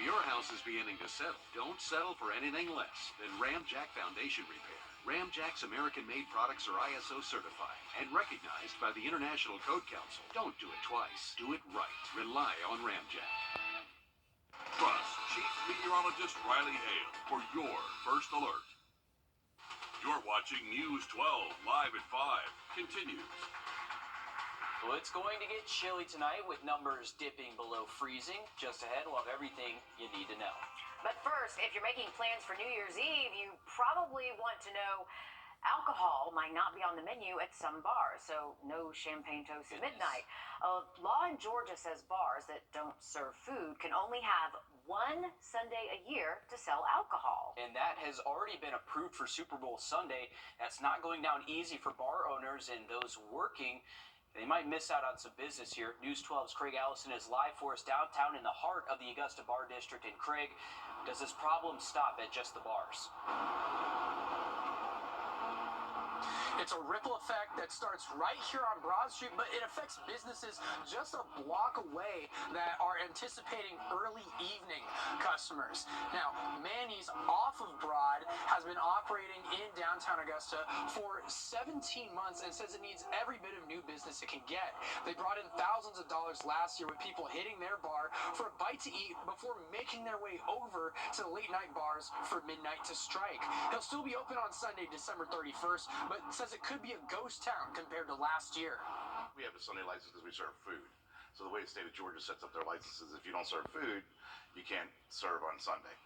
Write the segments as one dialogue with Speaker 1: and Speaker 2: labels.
Speaker 1: If your house is beginning to settle, don't settle for anything less than Ramjack Foundation Repair. Ramjack's American-made products are ISO certified and recognized by the International Code Council. Don't do it twice. Do it right. Rely on Ramjack.
Speaker 2: Trust Chief Meteorologist Riley Hale for your first alert. You're watching News 12 live at 5. Continues.
Speaker 3: Well, it's going to get chilly tonight with numbers dipping below freezing. Just ahead, we'll have everything you need to know.
Speaker 4: But first, if you're making plans for New Year's Eve, you probably want to know alcohol might not be on the menu at some bars, so no champagne toast at midnight. A law in Georgia says bars that don't serve food can only have one Sunday a year to sell alcohol.
Speaker 3: And that has already been approved for Super Bowl Sunday. That's not going down easy for bar owners and those working. They might miss out on some business here. News 12's Craig Allison is live for us downtown in the heart of the Augusta Bar District. And Craig, does this problem stop at just the bars?
Speaker 5: It's a ripple effect that starts right here on Broad Street, but it affects businesses just a block away that are anticipating early evening customers. Now, Manny's off of Broad has been operating in downtown Augusta for 17 months and says it needs every bit of new business it can get. They brought in thousands of dollars last year with people hitting their bar for a bite to eat before making their way over to the late night bars for midnight to strike. He'll still be open on Sunday, December 31st, but says it could be a ghost town compared to last year.
Speaker 6: We have a Sunday license because we serve food. So the way the state of Georgia sets up their licenses, if you don't serve food, you can't serve on Sunday.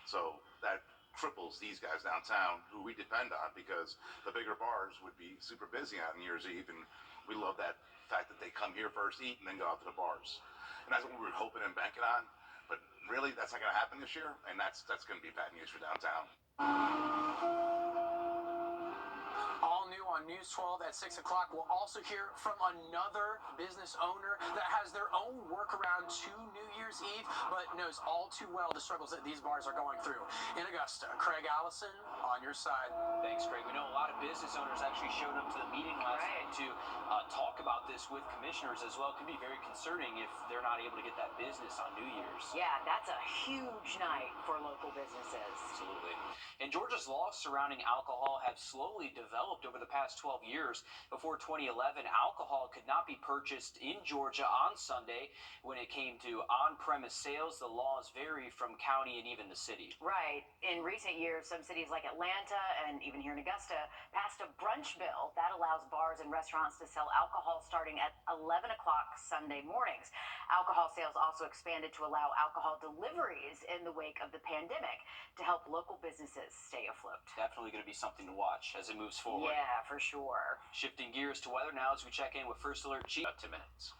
Speaker 6: So that cripples these guys downtown who we depend on, because the bigger bars would be super busy on New Year's Eve, and we love that fact that they come here first, eat, and then go out to the bars. And that's what we were hoping and banking on. But really, that's not going to happen this year, and that's going to be bad news for downtown.
Speaker 5: All new on News 12 at 6 o'clock. We'll also hear from another business owner that has their own workaround to New Year's Eve, but knows all too well the struggles that these bars are going through. In Augusta, Craig Allison, on your side.
Speaker 3: Thanks, Craig. We know a lot of business owners actually showed up to the meeting last night to talk about this with commissioners as well. It can be very concerning if they're not able to get that business on New Year's.
Speaker 4: Yeah, that's a huge night for local businesses.
Speaker 3: Absolutely. And Georgia's laws surrounding alcohol have slowly developed over the past 12 years. Before 2011, alcohol could not be purchased in Georgia on Sunday. When it came to on-premise sales, the laws vary from county and even the city.
Speaker 4: Right. In recent years, some cities like Atlanta and even here in Augusta passed a brunch bill that allows bars and restaurants to sell alcohol starting at 11 o'clock Sunday mornings. Alcohol sales also expanded to allow alcohol deliveries in the wake of the pandemic to help local businesses stay afloat.
Speaker 3: Definitely going to be something to watch as it moves forward.
Speaker 4: Yeah, for sure.
Speaker 3: Shifting gears to weather now as we check in with First Alert Chief. 2 minutes.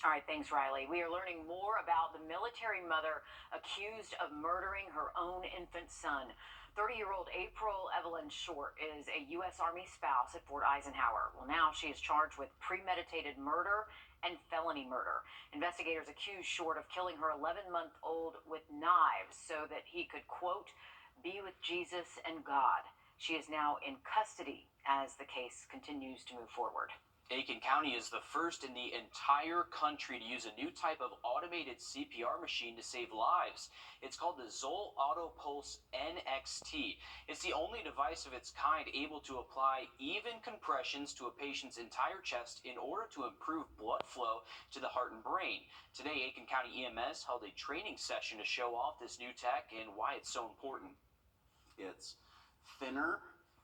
Speaker 4: All right, thanks, Riley. We are learning more about the military mother accused of murdering her own infant son. 30-year-old April Evelyn Short is a U.S. Army spouse at Fort Eisenhower. Well, now she is charged with premeditated murder and felony murder. Investigators accuse Short of killing her 11-month-old with knives so that he could, quote, be with Jesus and God. She is now in custody as the case continues to move forward.
Speaker 3: Aiken County is the first in the entire country to use a new type of automated CPR machine to save lives. It's called the Zoll Auto Pulse NXT. It's the only device of its kind able to apply even compressions to a patient's entire chest in order to improve blood flow to the heart and brain. Today, Aiken County EMS held a training session to show off this new tech and why it's so important.
Speaker 7: It's thinner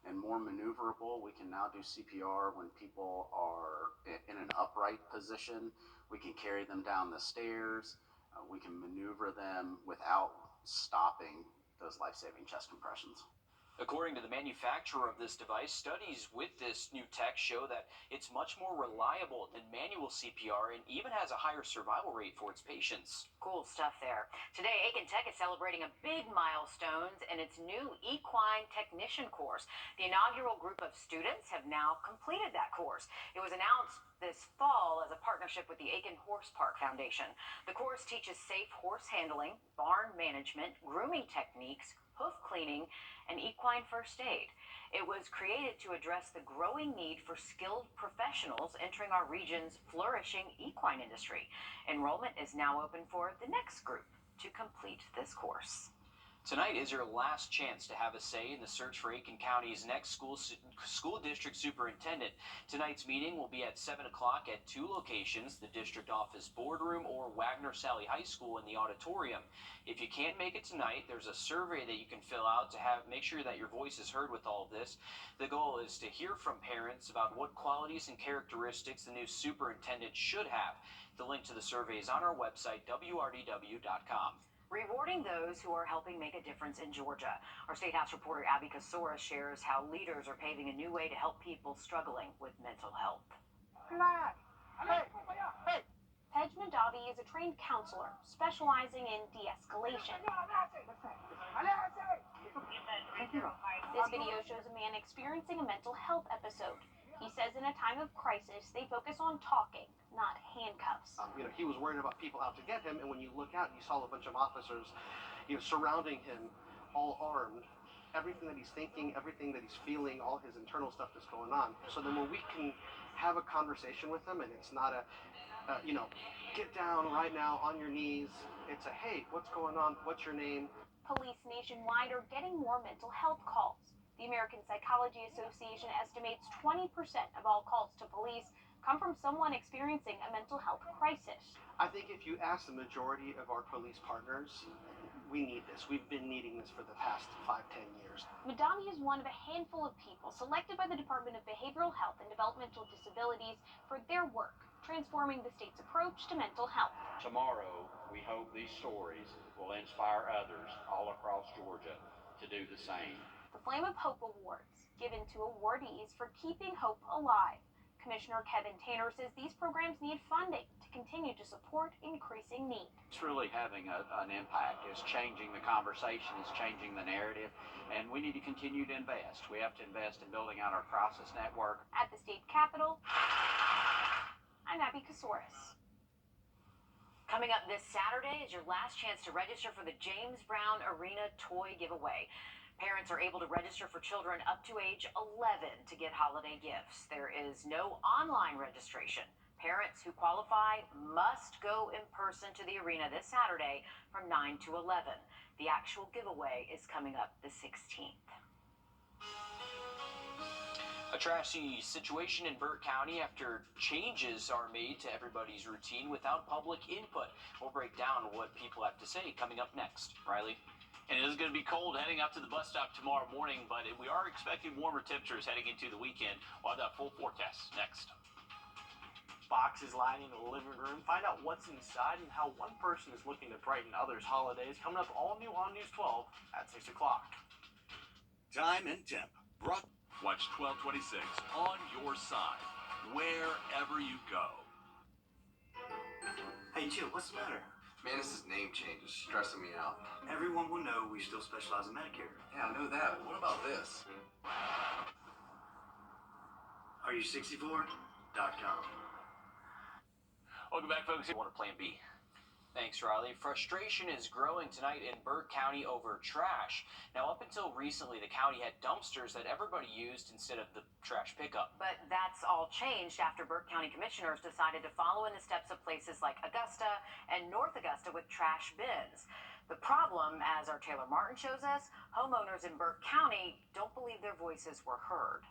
Speaker 7: and more maneuverable. We can now do CPR when people are in an upright position. We can carry them down the stairs. We can maneuver them without stopping those life-saving chest compressions.
Speaker 3: According to the manufacturer of this device, studies with this new tech show that it's much more reliable than manual CPR and even has a higher survival rate for its patients.
Speaker 4: Cool stuff there. Today, Aiken Tech is celebrating a big milestone in its new equine technician course. The inaugural group of students have now completed that course. It was announced this fall as a partnership with the Aiken Horse Park Foundation. The course teaches safe horse handling, barn management, grooming techniques, hoof cleaning, and equine first aid. It was created to address the growing need for skilled professionals entering our region's flourishing equine industry. Enrollment is now open for the next group. to complete this course.
Speaker 3: Tonight is your last chance to have a say in the search for Aiken County's next school district superintendent. Tonight's meeting will be at 7 o'clock at two locations, the district office boardroom or Wagner Sally High School in the auditorium. If you can't make it tonight, there's a survey that you can fill out to make sure that your voice is heard with all of this. The goal is to hear from parents about what qualities and characteristics the new superintendent should have. The link to the survey is on our website, wrdw.com.
Speaker 4: Rewarding those who are helping make a difference in Georgia. Our State House reporter Abby Kasora shares how leaders are paving a new way to help people struggling with mental health.
Speaker 8: Tej Madavi is a trained counselor specializing in de-escalation. This video shows a man experiencing a mental health episode. He says in a time of crisis, they focus on talking, not handcuffs.
Speaker 9: He was worried about people out to get him, and when you look out, you saw a bunch of officers, surrounding him, all armed. Everything that he's thinking, everything that he's feeling, all his internal stuff that's going on. So then when we can have a conversation with him, and it's not get down right now on your knees. It's a, hey, what's going on? What's your name?
Speaker 8: Police nationwide are getting more mental health calls. The American Psychology Association estimates 20% of all calls to police come from someone experiencing a mental health crisis.
Speaker 9: I think if you ask the majority of our police partners, we need this. We've been needing this for the past 5-10 years.
Speaker 8: Madani is one of a handful of people selected by the Department of Behavioral Health and Developmental Disabilities for their work, transforming the state's approach to mental health.
Speaker 10: Tomorrow, we hope these stories will inspire others all across Georgia to do the same.
Speaker 8: The Flame of Hope Awards, given to awardees for keeping hope alive. Commissioner Kevin Tanner says these programs need funding to continue to support increasing need.
Speaker 10: It's really having an impact. It's changing the conversation, it's changing the narrative, and we need to continue to invest. We have to invest in building out our crisis network.
Speaker 8: At the state capitol, I'm Abby Kasoris.
Speaker 4: Coming up this Saturday is your last chance to register for the James Brown Arena Toy Giveaway. Parents are able to register for children up to age 11 to get holiday gifts. There is no online registration. Parents who qualify must go in person to the arena this Saturday from 9 to 11. The actual giveaway is coming up the 16th.
Speaker 3: A trashy situation in Burt County after changes are made to everybody's routine without public input. We'll break down what people have to say coming up next. Riley?
Speaker 11: And it is going to be cold heading up to the bus stop tomorrow morning, but we are expecting warmer temperatures heading into the weekend. We'll have that full forecast next.
Speaker 12: Boxes lining the living room. Find out what's inside and how one person is looking to brighten others' holidays. Coming up all new on News 12 at 6 o'clock.
Speaker 2: Time and temp. Watch 1226 on your side, wherever you go.
Speaker 13: Hey, Jill, what's the matter?
Speaker 14: Man, this name change is stressing me out.
Speaker 13: Everyone will know we still specialize in Medicare.
Speaker 14: Yeah, I know that, but what about this?
Speaker 13: Are you 64.com?
Speaker 11: Welcome back, folks.
Speaker 3: You want to plan B. Thanks, Riley. Frustration is growing tonight in Burt County over trash. Now, up until recently, the county had dumpsters that everybody used instead of the trash pickup.
Speaker 4: But that's all changed after Burt County commissioners decided to follow in the steps of places like Augusta and North Augusta with trash bins. The problem, as our Taylor Martin shows us, homeowners in Burt County don't believe their voices were heard.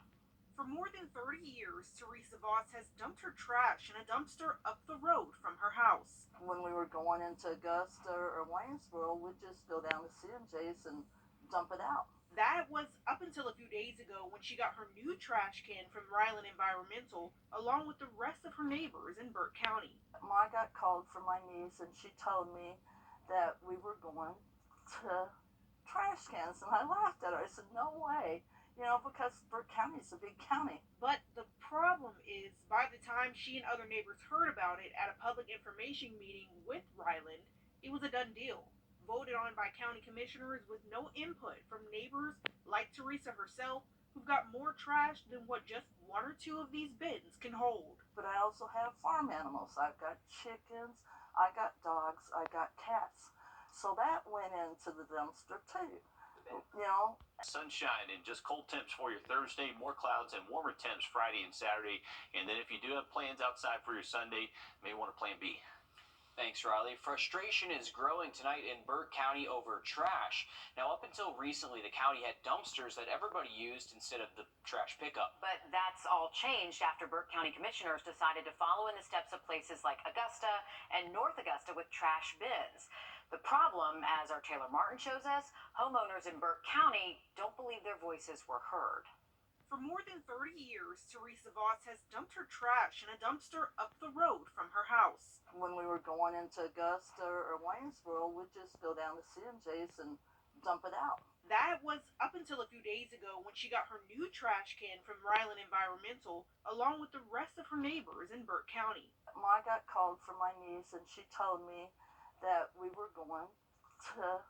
Speaker 15: For more than 30 years, Teresa Voss has dumped her trash in a dumpster up the road from her house.
Speaker 16: When we were going into Augusta or Waynesboro, we'd just go down to CMJ's and dump it out.
Speaker 15: That was up until a few days ago when she got her new trash can from Ryland Environmental, along with the rest of her neighbors in Burt County.
Speaker 16: I got called from my niece, and she told me that we were going to trash cans, and I laughed at her. I said, no way. Because Burt County is a big county.
Speaker 15: But the problem is, by the time she and other neighbors heard about it at a public information meeting with Ryland, it was a done deal. Voted on by county commissioners with no input from neighbors like Teresa herself, who've got more trash than what just one or two of these bins can hold.
Speaker 16: But I also have farm animals. I've got chickens, I got dogs, I got cats. So that went into the dumpster too.
Speaker 11: Sunshine and just cold temps for your Thursday, more clouds and warmer temps Friday and Saturday. And then if you do have plans outside for your Sunday, you may want to plan B.
Speaker 3: Thanks, Riley. Frustration is growing tonight in Burke County over trash. Now, up until recently, the county had dumpsters that everybody used instead of the trash pickup.
Speaker 4: But that's all changed after Burke County commissioners decided to follow in the steps of places like Augusta and North Augusta with trash bins. The problem, as our Taylor Martin shows us, homeowners in Burke County don't believe their voices were heard.
Speaker 15: For more than 30 years, Teresa Voss has dumped her trash in a dumpster up the road from her house.
Speaker 16: When we were going into Augusta or Waynesboro, we'd just go down to C&J's and dump it out.
Speaker 15: That was up until a few days ago when she got her new trash can from Ryland Environmental, along with the rest of her neighbors in Burke County.
Speaker 16: I got called from my niece, and she told me that we were going to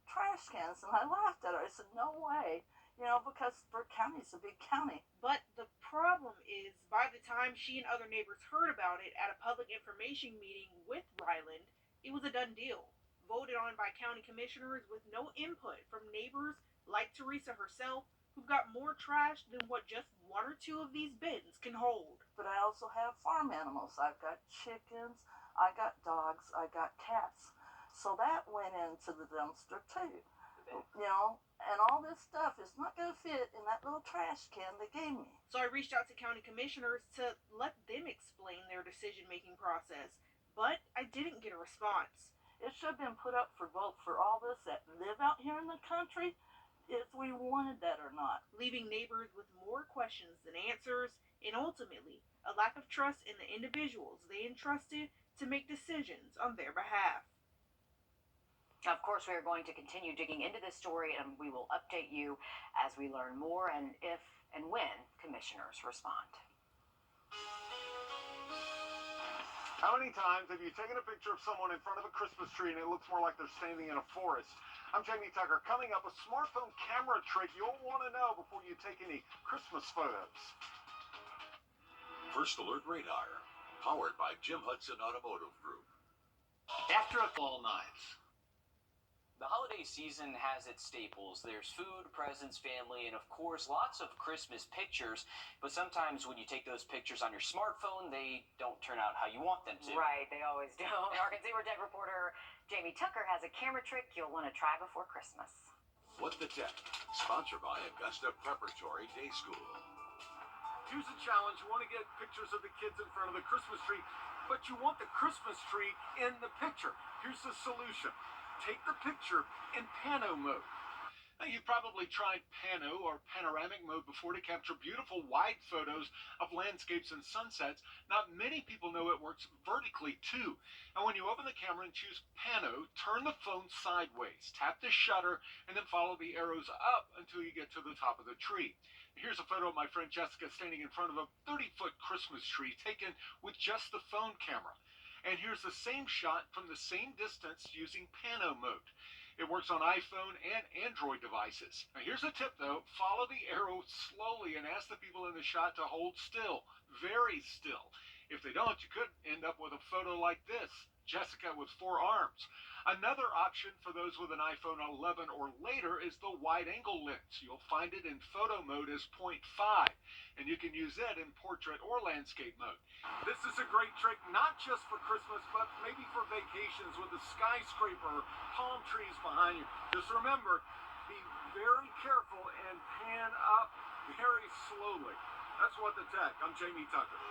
Speaker 16: trash cans, and I laughed at her. I said, no way. Because Burke County's a big county.
Speaker 15: But the problem is, by the time she and other neighbors heard about it at a public information meeting with Ryland, it was a done deal. Voted on by county commissioners with no input from neighbors like Teresa herself, who've got more trash than what just one or two of these bins can hold.
Speaker 16: But I also have farm animals. I've got chickens, I got dogs, I got cats. So that went into the dumpster too. And all this stuff is not going to fit in that little trash can they gave me.
Speaker 15: So I reached out to county commissioners to let them explain their decision-making process, but I didn't get a response.
Speaker 16: It should have been put up for vote for all of us that live out here in the country, if we wanted that or not.
Speaker 15: Leaving neighbors with more questions than answers, and ultimately, a lack of trust in the individuals they entrusted to make decisions on their behalf.
Speaker 4: Of course, we are going to continue digging into this story, and we will update you as we learn more and if and when commissioners respond.
Speaker 17: How many times have you taken a picture of someone in front of a Christmas tree and it looks more like they're standing in a forest? I'm Jamie Tucker. Coming up, a smartphone camera trick you'll want to know before you take any Christmas photos.
Speaker 2: First Alert Radar, powered by Jim Hudson Automotive Group.
Speaker 11: After all nights.
Speaker 3: The holiday season has its staples. There's food, presents, family, and of course, lots of Christmas pictures. But sometimes when you take those pictures on your smartphone, they don't turn out how you want them to.
Speaker 4: Right, they always don't. Our Consumer Tech reporter Jamie Tucker has a camera trick you'll want to try before Christmas.
Speaker 2: What the Tech, sponsored by Augusta Preparatory Day School.
Speaker 17: Here's a challenge. You want to get pictures of the kids in front of the Christmas tree, but you want the Christmas tree in the picture. Here's the solution. Take the picture in pano mode. Now, you've probably tried pano or panoramic mode before to capture beautiful wide photos of landscapes and sunsets. Not many people know it works vertically too. And when you open the camera and choose pano, turn the phone sideways, tap the shutter, and then follow the arrows up until you get to the top of the tree. Here's a photo of my friend Jessica standing in front of a 30-foot Christmas tree taken with just the phone camera. And here's the same shot from the same distance using pano mode. It works on iPhone and Android devices. Now here's a tip though, follow the arrow slowly and ask the people in the shot to hold still, very still. If they don't, you could end up with a photo like this, Jessica with 4 arms. Another option for those with an iPhone 11 or later is the wide-angle lens. You'll find it in photo mode as 0.5, and you can use it in portrait or landscape mode. This is a great trick, not just for Christmas, but maybe for vacations with a skyscraper or palm trees behind you. Just remember, be very careful and pan up very slowly. That's What the Tech. I'm Jamie Tucker.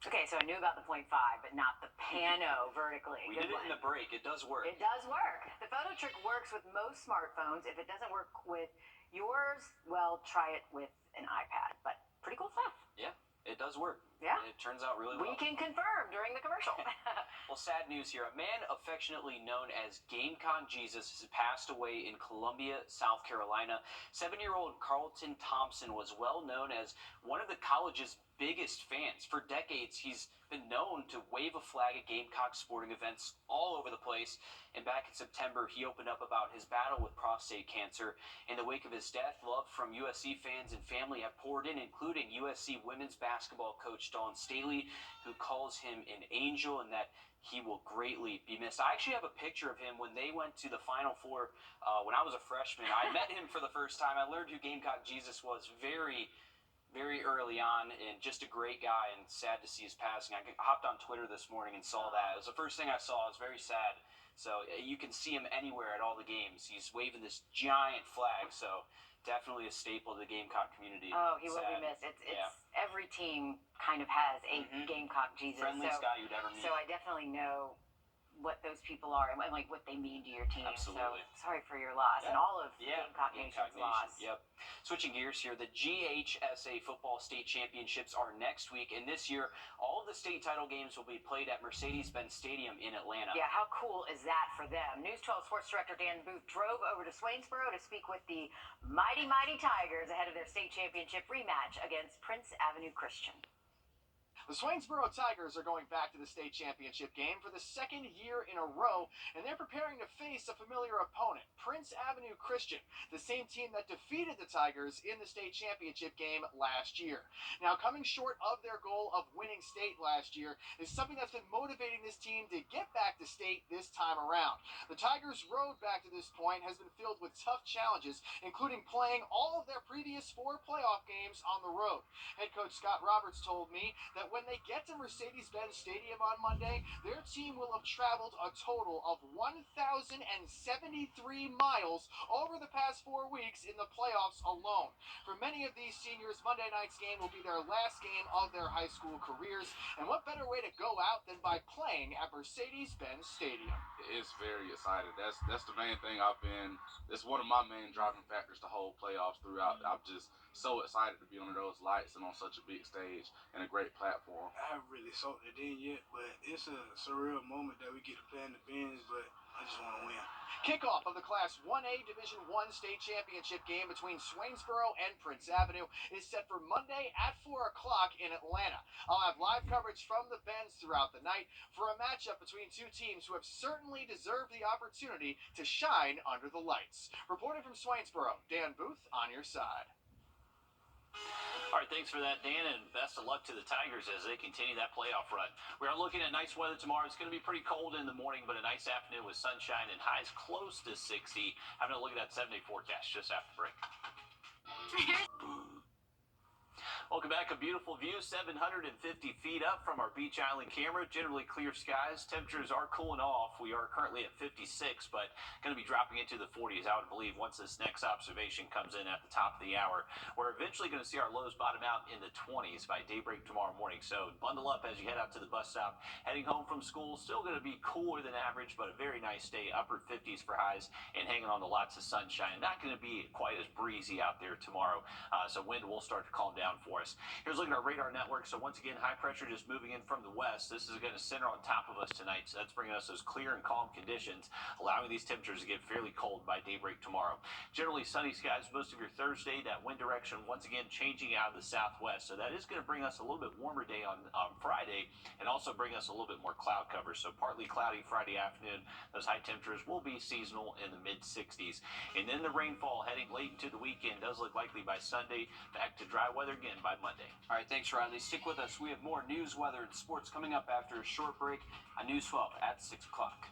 Speaker 4: Okay, so I knew about the 0.5, but not the pano vertically.
Speaker 3: We did it in the break. It does work.
Speaker 4: It does work. The photo trick works with most smartphones. If it doesn't work with yours, well, try it with an iPad. But pretty cool stuff.
Speaker 3: Yeah, it does work.
Speaker 4: Yeah.
Speaker 3: And it turns out really well.
Speaker 4: We can confirm during the commercial.
Speaker 3: Well, sad news here. A man affectionately known as Gamecock Jesus has passed away in Columbia, South Carolina. 7-year-old Carlton Thompson was well known as one of the college's biggest fans. For decades, he's been known to wave a flag at Gamecock sporting events all over the place. And back in September, he opened up about his battle with prostate cancer. In the wake of his death, love from USC fans and family have poured in, including USC women's basketball coach Dawn Staley, who calls him an angel and that he will greatly be missed. I actually have a picture of him when they went to the Final Four when I was a freshman. I met him for the first time. I learned who Gamecock Jesus was very, very early on, and just a great guy, and sad to see his passing. I hopped on Twitter this morning and saw that. It was the first thing I saw. It was very sad. So you can see him anywhere at all the games. He's waving this giant flag, so definitely a staple of the Gamecock community.
Speaker 4: Oh, he will be missed. It's every team kind of has a Gamecock Jesus.
Speaker 3: Friendliest guy you'd ever meet.
Speaker 4: So I definitely know what those people are and like what they mean to your team.
Speaker 3: Absolutely.
Speaker 4: So sorry for your loss and all of Gamecock Nation's loss.
Speaker 3: Yep. Switching gears here, the GHSA football state championships are next week, and this year all of the state title games will be played at Mercedes-Benz Stadium in Atlanta.
Speaker 4: Yeah, how cool is that for them? News 12 sports director Dan Booth drove over to Swainsboro to speak with the mighty Tigers ahead of their state championship rematch against Prince Avenue Christian.
Speaker 18: The Swainsboro Tigers are going back to the state championship game for the second year in a row, and they're preparing to face a familiar opponent, Prince Avenue Christian, the same team that defeated the Tigers in the state championship game last year. Now, coming short of their goal of winning state last year is something that's been motivating this team to get back to state this time around. The Tigers' road back to this point has been filled with tough challenges, including playing all of their previous 4 playoff games on the road. Head coach Scott Roberts told me that when they get to Mercedes-Benz Stadium on Monday, their team will have traveled a total of 1,073 miles over the past 4 weeks in the playoffs alone. For many of these seniors, Monday night's game will be their last game of their high school careers, and what better way to go out than by playing at Mercedes-Benz Stadium?
Speaker 6: It's very exciting. That's the main thing it's one of my main driving factors the whole playoffs throughout. I'm just so excited to be under those lights and on such a big stage and a great platform.
Speaker 19: I haven't really soaked it in yet, but it's a surreal moment that we get to play in the Benz, but I just want to win.
Speaker 18: Kickoff of the Class 1A Division I state championship game between Swainsboro and Prince Avenue is set for Monday at 4 o'clock in Atlanta. I'll have live coverage from the Benz throughout the night for a matchup between two teams who have certainly deserved the opportunity to shine under the lights. Reporting from Swainsboro, Dan Booth on your side.
Speaker 11: All right, thanks for that, Dan, and best of luck to the Tigers as they continue that playoff run. We are looking at nice weather tomorrow. It's going to be pretty cold in the morning, but a nice afternoon with sunshine and highs close to 60. Having a look at that 7-day forecast just after break. Welcome back. A beautiful view, 750 feet up from our Beach Island camera. Generally clear skies. Temperatures are cooling off. We are currently at 56, but going to be dropping into the 40s, I would believe, once this next observation comes in at the top of the hour. We're eventually going to see our lows bottom out in the 20s by daybreak tomorrow morning. So bundle up as you head out to the bus stop. Heading home from school, still going to be cooler than average, but a very nice day. Upper 50s for highs and hanging on to lots of sunshine. Not going to be quite as breezy out there tomorrow, so wind will start to calm down for us. Here's looking at our radar network. So once again, high pressure just moving in from the west. This is going to center on top of us tonight. So that's bringing us those clear and calm conditions, allowing these temperatures to get fairly cold by daybreak tomorrow. Generally sunny skies most of your Thursday. That wind direction once again changing out of the southwest. So that is going to bring us a little bit warmer day on Friday, and also bring us a little bit more cloud cover. So partly cloudy Friday afternoon. Those high temperatures will be seasonal in the mid-60s. And then the rainfall heading late into the weekend does look likely by Sunday. Back to dry weather again by Monday.
Speaker 3: All right, thanks, Riley. Stick with us. We have more news, weather, and sports coming up after a short break on News 12 at 6 o'clock.